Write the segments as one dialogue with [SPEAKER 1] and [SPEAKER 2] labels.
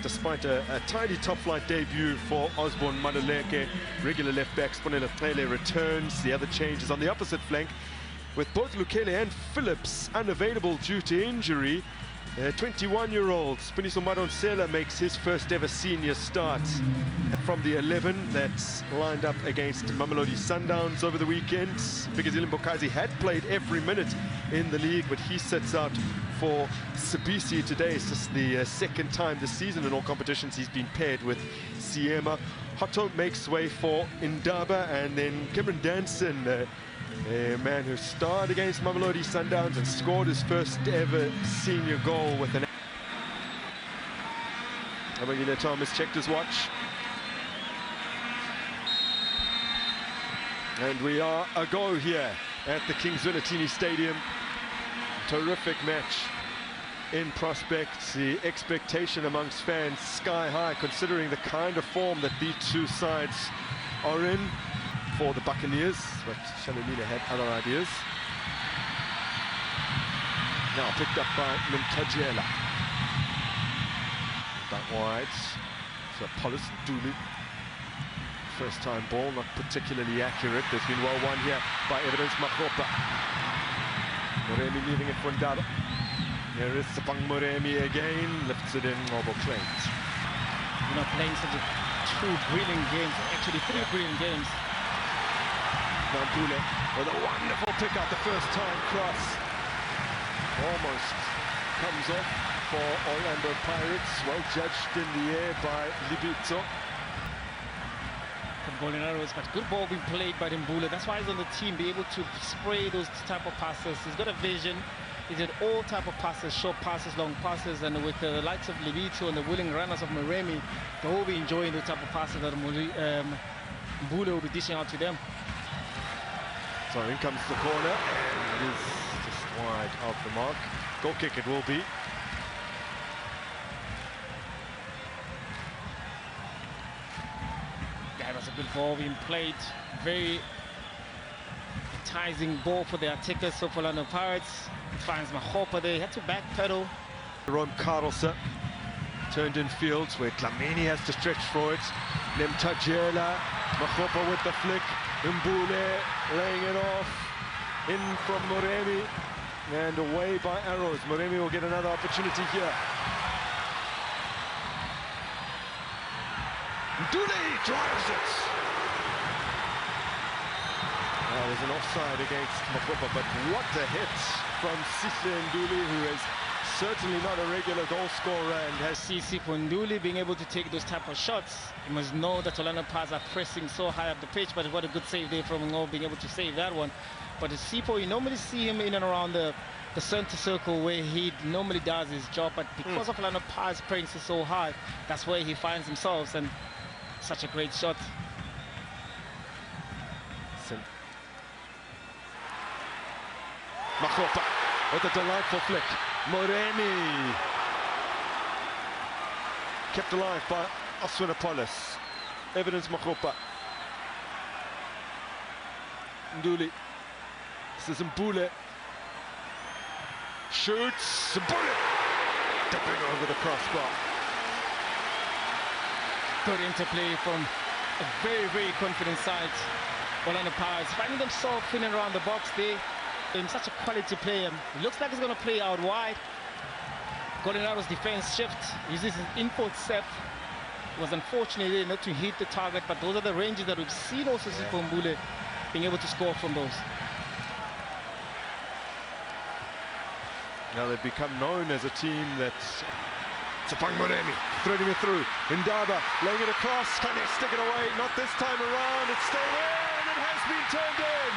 [SPEAKER 1] Despite a tidy top-flight debut for Osborne Maduleke, regular left-back Sponela Pele returns. The other changes on the opposite flank, with both Lukele and Phillips unavailable due to injury. 21-year-old Spiniso Madonsela makes his first ever senior start from the 11 that's lined up against Mamelodi Sundowns over the weekend. Bigazile Mbokazi had played every minute in the league, but he sits out for Sibisi today. It's just the second time this season in all competitions he's been paired with Siema. Hotto makes way for Indaba, and then Cameron Danson, a man who starred against Mamelodi Sundowns and scored his first ever senior goal with an... Abagile Thomas checked his watch. And we are a go here at the King Zwelithini Stadium. Terrific match in prospect. The expectation amongst fans sky high, considering the kind of form that these two sides are in. For the Buccaneers, but Shalomina had other ideas. Now picked up by Mintajela. Back wide. So Polis Dulu. First time ball, not particularly accurate. There's been well won here by Evidence Makropa. Moremi leaving it for Ndaba. Here is Sapang Moremi again. Lifts it in, Noble claims.
[SPEAKER 2] You know, playing such two brilliant games, actually three brilliant games.
[SPEAKER 1] Nambule with a wonderful pick up, the first time cross. Almost comes off for Orlando Pirates. Well judged in the air by Libito.
[SPEAKER 2] From golden arrows, but good ball being played by Mbule. That's why he's on the team, be able to spray those type of passes. He's got a vision. He did all type of passes, short passes, long passes, and with the likes of Libito and the willing runners of Moremi, they will be enjoying the type of passes that Mbule will be dishing out to them.
[SPEAKER 1] So in comes the corner, and it is just wide of the mark. Goal kick it will be.
[SPEAKER 2] That was a good ball being played. Very enticing ball for the attackers, so for Orlando Pirates. Finds Mahopa there, he had to backpedal.
[SPEAKER 1] Ron Carlson turned in fields where Dlamini has to stretch for it. Nemtajela, Mahopa with the flick. Mbule laying it off, in from Moremi, and away by Arrows. Moremi will get another opportunity here. Ndule drives it! There's an offside against Makopa, but what a hit from Sise Ndule, who is certainly not a regular goal scorer and has...
[SPEAKER 2] Sisi Ndule being able to take those type of shots. You must know that Orlando Pirates are pressing so high up the pitch, but what a good save there from Ngo, being able to save that one. But the Sipo, you normally see him in and around the center circle where he normally does his job, but because of Orlando Pirates pressing so high, that's where he finds himself, and such a great shot.
[SPEAKER 1] Makopa with a delightful flick. Moremi kept alive by Oswinapolis. Evidence Makopa. Nduli. This is Mbule. Shoots. Mbule. Dipping over the crossbar.
[SPEAKER 2] Good interplay from a very, very confident side. Orlando Pirates finding themselves in and around the box there. Such a quality player. It looks like he's going to play out wide. Golden Arrow's defense shift. Uses his input step. It was unfortunately not to hit the target, but those are the ranges that we've seen also for Mbule being able to score from those.
[SPEAKER 1] Now they've become known as a team that's... Sapang Moremi threading it through. Indaba laying it across. Can they stick it away? Not this time around. It's still there, and it has been turned in.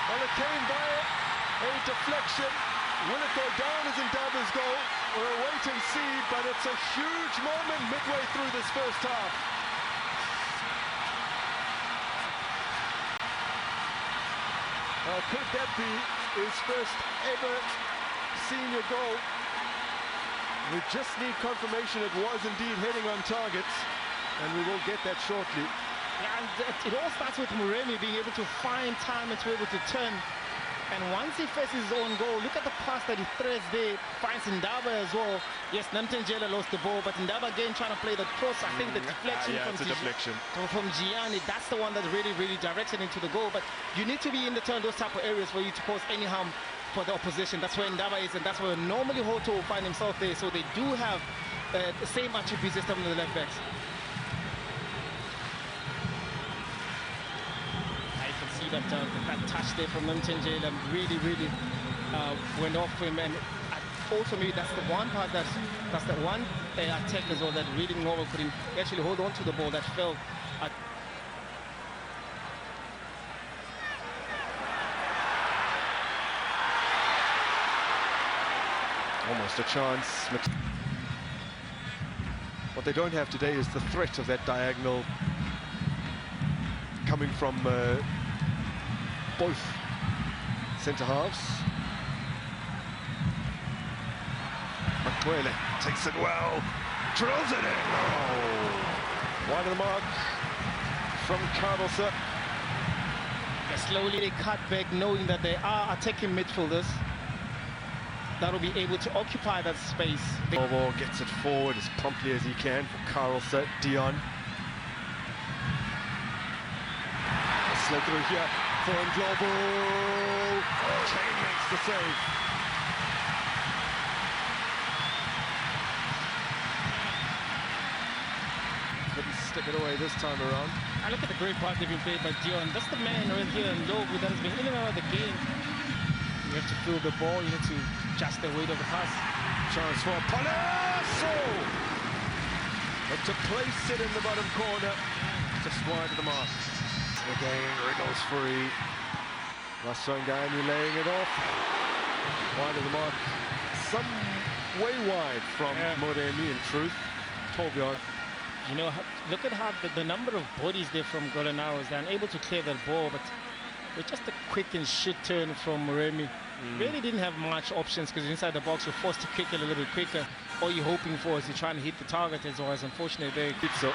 [SPEAKER 1] Well, it came by a deflection. Will it go down as Indaba's goal? We'll wait and see, but it's a huge moment midway through this first half. Could that be his first ever senior goal? We just need confirmation it was indeed heading on target, and we will get that shortly.
[SPEAKER 2] Yeah, and it all starts with Moremi being able to find time and to be able to turn And once he faces his own goal, look at the pass that he threads there, finds Ndaba as well. Yes, Namtenjela lost the ball, but Ndaba again trying to play the cross. I think the deflection
[SPEAKER 1] it's a deflection.
[SPEAKER 2] From Gianni, that's the one that really directs it into the goal. But you need to be in the turn, those type of areas for you to cause any harm for the opposition. That's where Ndaba is, and that's where normally Hoto will find himself there. So they do have the same attributes as some of the left backs. That touch there from Namtenjela really went off him, and also maybe that's the one part that's the one attack as well that really Norwell couldn't actually hold on to the ball that fell.
[SPEAKER 1] Almost a chance. What they don't have today is the threat of that diagonal coming from both centre halves. McQuarrie takes it well, drills it in. Oh, wide of the mark from Carlson.
[SPEAKER 2] Slowly they cut back, knowing that they are attacking midfielders that will be able to occupy that space.
[SPEAKER 1] Novo gets it forward as promptly as he can for Carlson. Dion. Slid through here for Ndlovu. Kane makes the save. Couldn't stick it away this time around.
[SPEAKER 2] I look at the great part they've been played by Dion. That's the man right here, Ndlovu, that has been in and out of the game. You have to feel the ball, you need to adjust the weight of the pass.
[SPEAKER 1] Chance for Palasso! But to place it in the bottom corner, just wide of the mark. Again, wriggles free. Masongani laying it off. Wide of the mark. Some way wide from Moremi, in truth. 12 yards.
[SPEAKER 2] You know, look at how the number of bodies there from Golanaros. They're unable to clear that ball, but with just a quick and shit turn from Moremi. Really didn't have much options, because inside the box you're forced to kick it a little bit quicker. All you're hoping for is you're trying to hit the target, as well as unfortunately they
[SPEAKER 1] so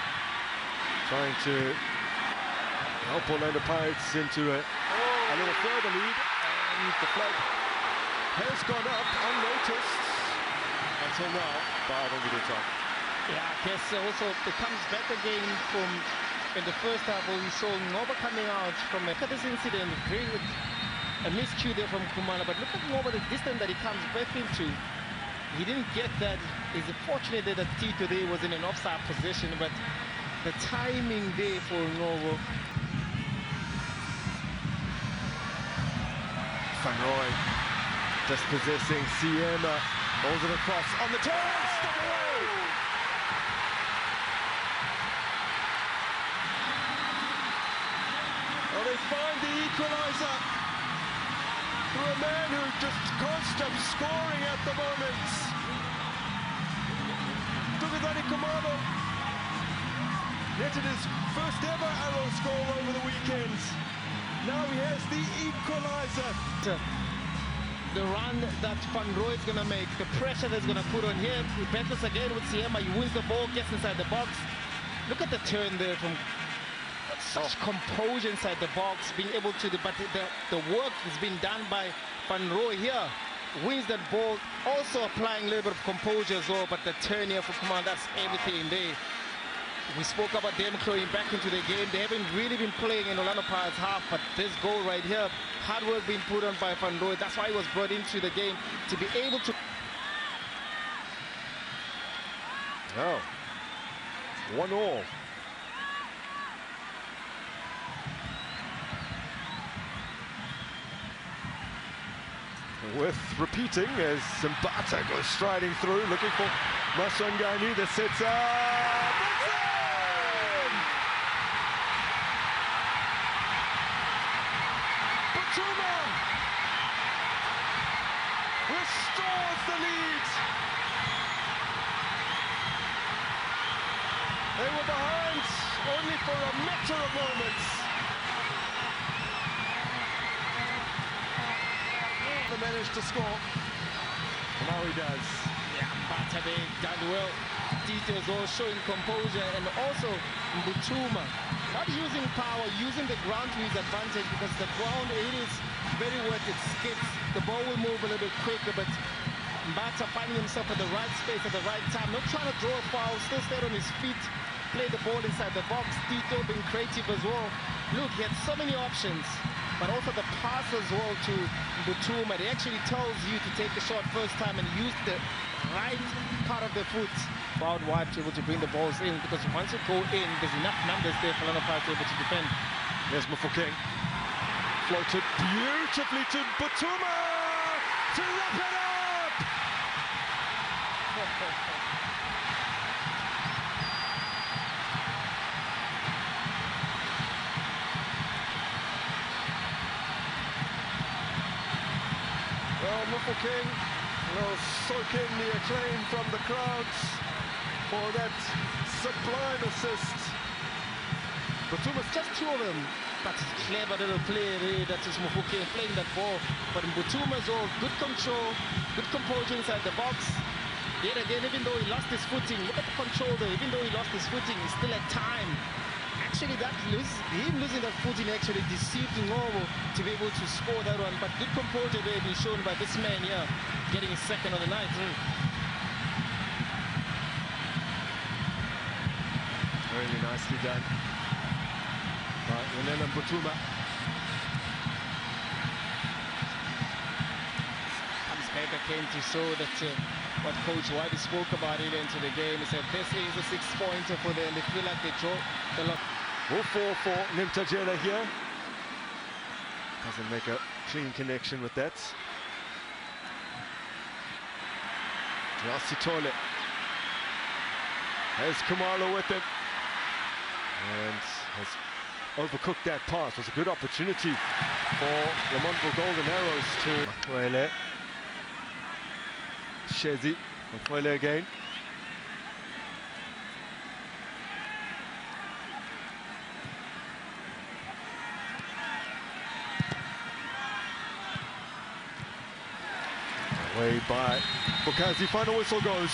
[SPEAKER 1] trying to help Orlando Pirates into a little further lead, and the flag has gone up unnoticed until now, but I don't give it time.
[SPEAKER 2] Yeah, I guess also it comes back again from in the first half where we saw Ngoba coming out from look at this incident, very a miscue there from Kumana, but look at Ngoba, the distance that he comes back into. He didn't get that. It's fortunate that Tito there was in an offside position, but the timing there for Ngoba.
[SPEAKER 1] Van Roy dispossessing Siema, holds it across on the turn, step away! Well, they find the equalizer through a man who just can't stop scoring at the moment. Tukazani Kumalo netted his first ever Arrows goal over the weekend. Now he has the equalizer.
[SPEAKER 2] The run that Van Roy is going to make, the pressure that's going to put on him. He battles again with Siema. He wins the ball, gets inside the box. Look at the turn there from such composure inside the box, being able to, but the work has been done by Van Roy here. Wins that ball, also applying a little bit of composure as well, but the turn here for Command, that's everything there. We spoke about them going back into the game. They haven't really been playing in Orlando Pirates half, but this goal right here, hard work being put on by Van Roy. That's why he was brought into the game, to be able to...
[SPEAKER 1] Oh, 1-1. Worth repeating as Simbata goes striding through, looking for Masongani. The sets up. Batuma restores the lead. They were behind only for a matter of moments. Managed to score. Now he does.
[SPEAKER 2] Yeah, Mbatabe done well. Tito as well, showing composure, and also Mbutuma not using power, using the ground to his advantage, because the ground, it is very wet, it skids, the ball will move a little bit quicker, but Mbata finding himself at the right space at the right time, not trying to draw a foul, still stayed on his feet, play the ball inside the box. Tito being creative as well. Look, he had so many options, but also the pass as well to Mbutuma. It actually tells you to take the shot first time and use the right part of the foot. Out wide to be able to bring the balls in, because once you go in, there's enough numbers there for Orlando Pirates to be able to defend.
[SPEAKER 1] There's Mofokeng. Floated beautifully to Mbutuma to wrap it up! Well, Mofokeng will soak in the acclaim from the crowds for that sublime assist.
[SPEAKER 2] Mbutuma's just two of them, but clever little play really, that is Mofokeng playing that ball. But Mbutuma's all good control, good composure inside the box. Yet again, even though he lost his footing, look at the control there, even though he lost his footing, he still had time. Actually, him losing that footing actually deceived Ngobo to be able to score that one. But good composure there being shown by this man here, getting his second of the night.
[SPEAKER 1] Really nicely done by Orlando Mbutuma.
[SPEAKER 2] Comes back again to show that what Coach White spoke about it into the game. He said this is a 6-pointer for them. They feel like they draw the lot.
[SPEAKER 1] 0-4 for Nimtajela here. Doesn't make a clean connection with that. Rasitole has Kumalo with it and has overcooked that pass. It was a good opportunity for the Montville Golden Arrows to Makwele. Shezi, Makwele again. Away by Bukazi, final whistle goes.